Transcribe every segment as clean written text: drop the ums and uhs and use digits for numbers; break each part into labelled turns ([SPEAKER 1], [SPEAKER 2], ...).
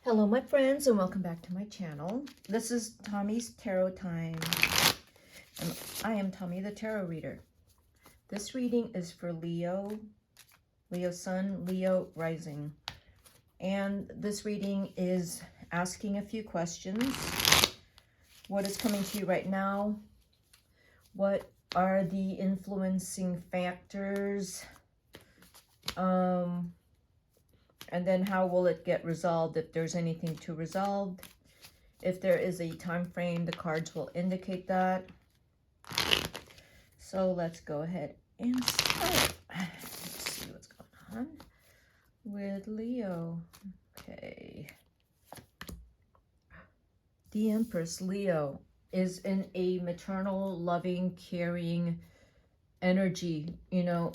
[SPEAKER 1] Hello my friends and welcome back to my channel. This is Tommy's Tarot Time and I am Tommy the Tarot Reader. This reading is for Leo, Leo Sun, Leo Rising. And this reading is asking a few questions. What is coming to you right now? What are the influencing factors? And then how will it get resolved if there's anything to resolve? If there is a time frame, the cards will indicate that. So let's go ahead and start. Let's see what's going on with Leo. Okay. The Empress, Leo, is in a maternal, loving, caring energy. You know,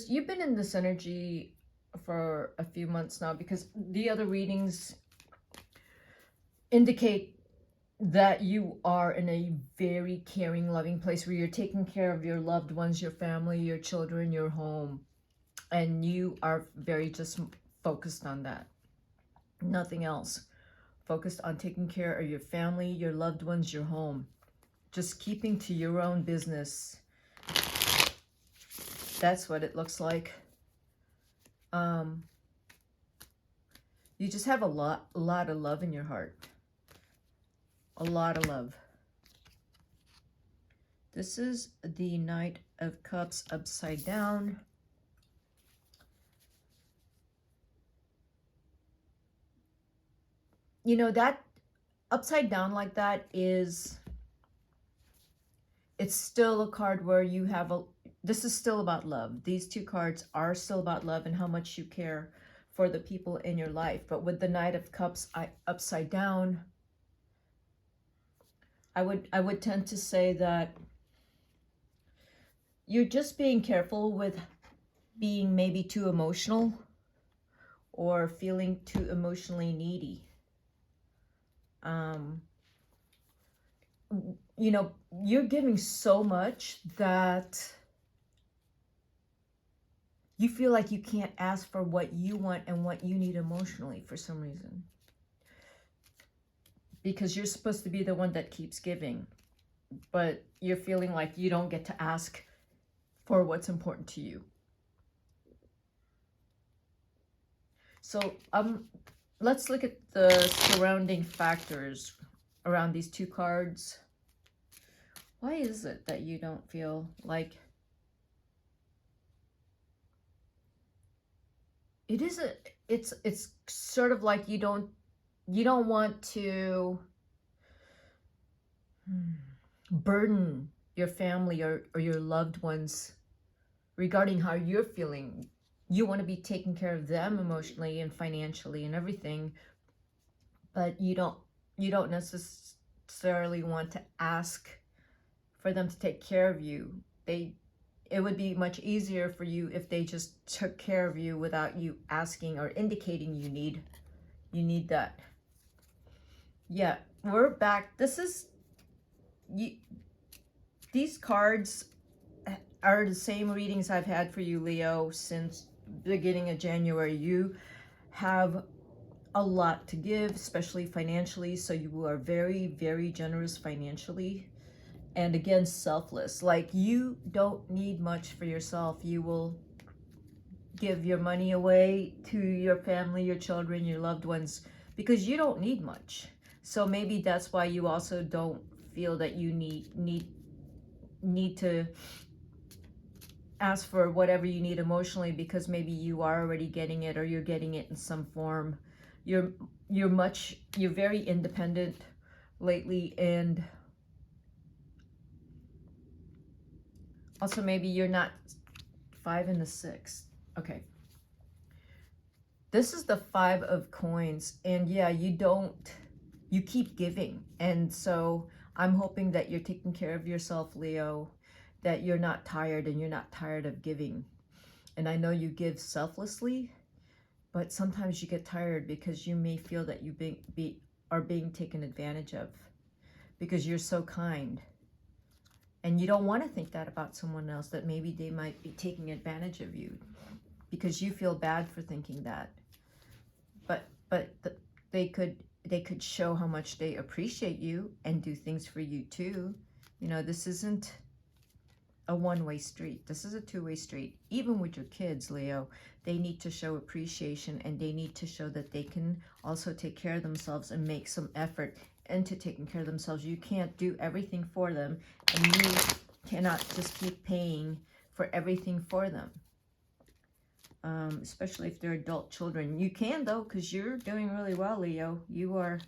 [SPEAKER 1] you've been in this energy for a few months now, because the other readings indicate that you are in a very caring, loving place where you're taking care of your loved ones, your family, your children, your home, and you are very just focused on that, nothing else. Focused on taking care of your family, your loved ones, your home, just keeping to your own business. That's what it looks like. You just have a lot of love in your heart. A lot of love. This is the Knight of Cups upside down. You know, that upside down like that is, it's still a card where you have this is still about love. These two cards are still about love and how much you care for the people in your life. But with the Knight of Cups upside down, I would tend to say that you're just being careful with being maybe too emotional or feeling too emotionally needy. You know, you're giving so much that you feel like you can't ask for what you want and what you need emotionally for some reason. Because you're supposed to be the one that keeps giving. But you're feeling like you don't get to ask for what's important to you. So let's look at the surrounding factors around these two cards. Why is it that you don't feel like it's sort of like you don't want to burden your family or your loved ones regarding how you're feeling. You want to be taking care of them emotionally and financially and everything, but you don't necessarily want to ask for them to take care of you. It would be much easier for you if they just took care of you without you asking or indicating you need that. Yeah, we're back. These cards are the same readings I've had for you, Leo, since the beginning of January. You have a lot to give, especially financially, so you are very, very generous financially. And again, selfless. Like, you don't need much for yourself. You will give your money away to your family, your children, your loved ones, because you don't need much. So maybe that's why you also don't feel that you need to ask for whatever you need emotionally, because maybe you are already getting it, or you're getting it in some form. You're very independent lately, and also maybe you're not 5 and the 6. Okay. This is the 5 of coins, and yeah, you keep giving. And so I'm hoping that you're taking care of yourself, Leo, that you're not tired and you're not tired of giving. And I know you give selflessly, but sometimes you get tired because you may feel that you are being taken advantage of because you're so kind. And you don't want to think that about someone else, that maybe they might be taking advantage of you, because you feel bad for thinking that. But they could show how much they appreciate you and do things for you too. You know, this isn't a one-way street. This is a two-way street. Even with your kids, Leo, they need to show appreciation, and they need to show that they can also take care of themselves and make some effort into taking care of themselves. You can't do everything for them, and you cannot just keep paying for everything for them. Especially if they're adult children. You can, though, because you're doing really well, Leo. You are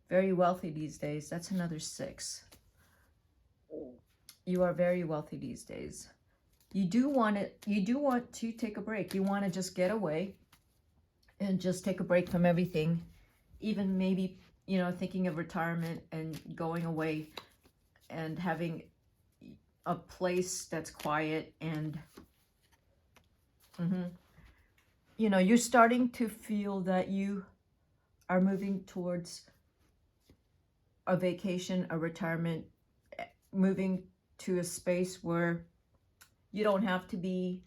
[SPEAKER 1] very wealthy these days. That's another 6. You are very wealthy these days. You do want to take a break. You want to just get away and just take a break from everything. Even maybe, you know, thinking of retirement and going away and having a place that's quiet and you know, you're starting to feel that you are moving towards a vacation, a retirement, moving to a space where you don't have to be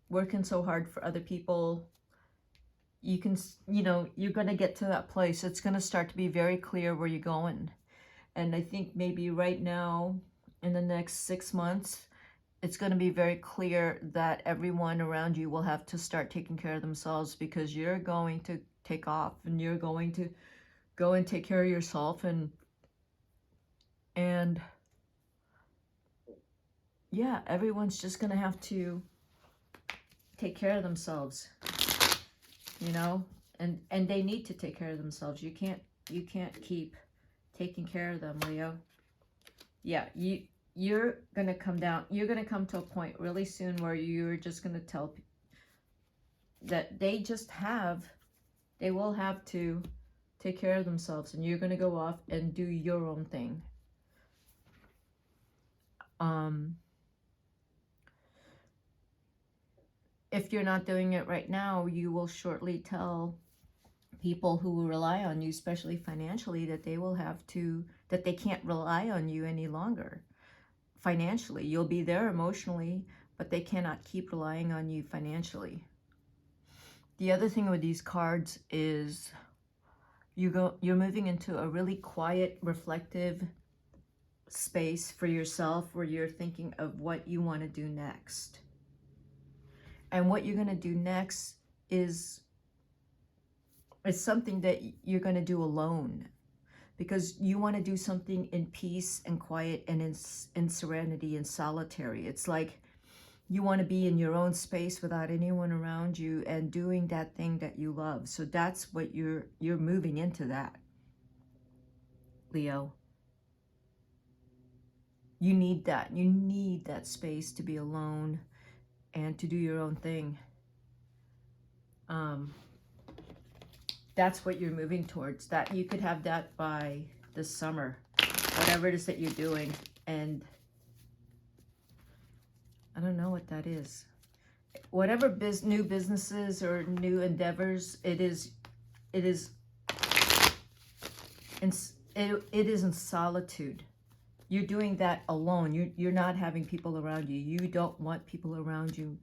[SPEAKER 1] working so hard for other people. You can, you know, you're going to get to that place. It's going to start to be very clear where you're going. And I think maybe right now, in the next 6 months, it's going to be very clear that everyone around you will have to start taking care of themselves, because you're going to take off and you're going to go and take care of yourself. And yeah, everyone's just going to have to take care of themselves, you know, and they need to take care of themselves. You can't keep taking care of them, Leo. Yeah, you're going to come down. You're going to come to a point really soon where you're just going to tell people that they will have to take care of themselves, and you're going to go off and do your own thing. If you're not doing it right now, you will shortly tell people who will rely on you, especially financially, that they can't rely on you any longer. Financially, you'll be there emotionally, but they cannot keep relying on you financially. The other thing with these cards is you're moving into a really quiet, reflective space for yourself, where you're thinking of what you want to do next. And what you're going to do next is something that you're going to do alone, because you want to do something in peace and quiet and in serenity and solitary. It's like you want to be in your own space without anyone around you and doing that thing that you love. So that's what you're moving into, that, Leo. You need that. You need that space to be alone and to do your own thing. That's what you're moving towards. That you could have that by this summer, whatever it is that you're doing. And I don't know what that is. Whatever new businesses or new endeavors it is in solitude. You're doing that alone. You're not having people around you. You don't want people around you.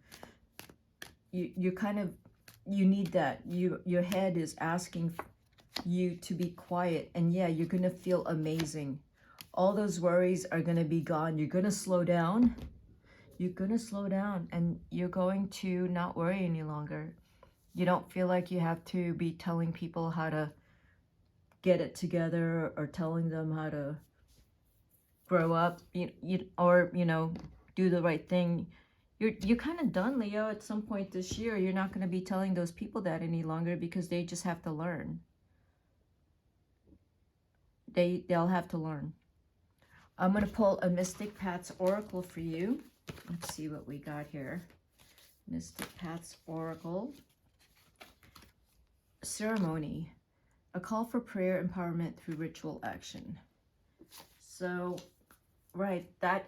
[SPEAKER 1] You need that. Your head is asking you to be quiet, and yeah, you're gonna feel amazing. All those worries are gonna be gone. You're gonna slow down. You're gonna slow down, and you're going to not worry any longer. You don't feel like you have to be telling people how to get it together, or telling them how to grow up, or do the right thing. You're kind of done, Leo. At some point this year, you're not going to be telling those people that any longer, because they just have to learn. They'll have to learn. I'm going to pull a Mystic Pat's Oracle for you. Let's see what we got here. Mystic Pat's Oracle. Ceremony. A call for prayer, empowerment through ritual action. So, right, that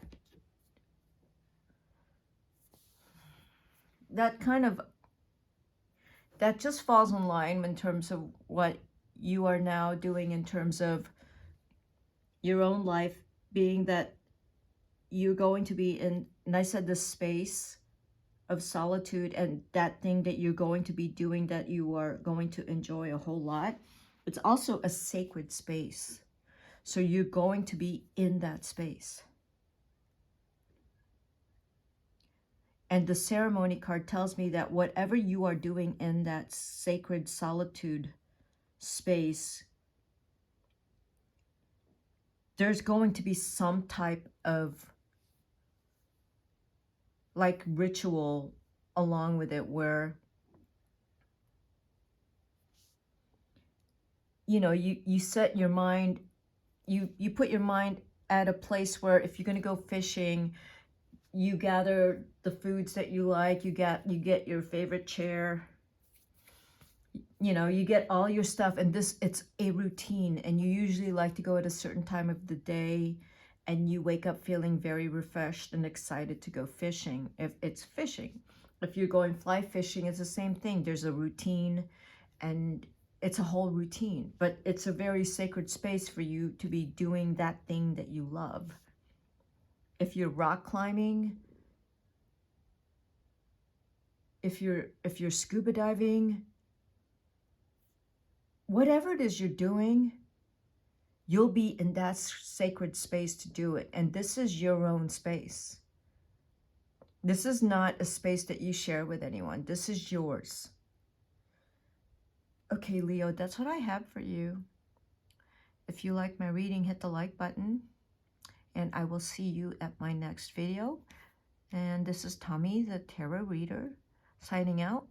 [SPEAKER 1] just falls in line in terms of what you are now doing in terms of your own life, being that you're going to be in, and I said, the space of solitude, and that thing that you're going to be doing that you are going to enjoy a whole lot. It's also a sacred space. So you're going to be in that space. And the ceremony card tells me that whatever you are doing in that sacred solitude space, there's going to be some type of like ritual along with it where, you know, you set your mind, you put your mind at a place where if you're going to go fishing, you gather the foods that you like, you get your favorite chair, you know, you get all your stuff, and it's a routine, and you usually like to go at a certain time of the day, and you wake up feeling very refreshed and excited to go fishing if it's fishing. If you're going fly fishing, it's the same thing. There's a routine, and it's a whole routine, but it's a very sacred space for you to be doing that thing that you love. If you're rock climbing, if you're scuba diving, whatever it is you're doing, you'll be in that sacred space to do it. And this is your own space. This is not a space that you share with anyone. This is yours. Okay, Leo, that's what I have for you. If you like my reading, hit the like button, and I will see you at my next video. And this is Tommy, the tarot reader, signing out.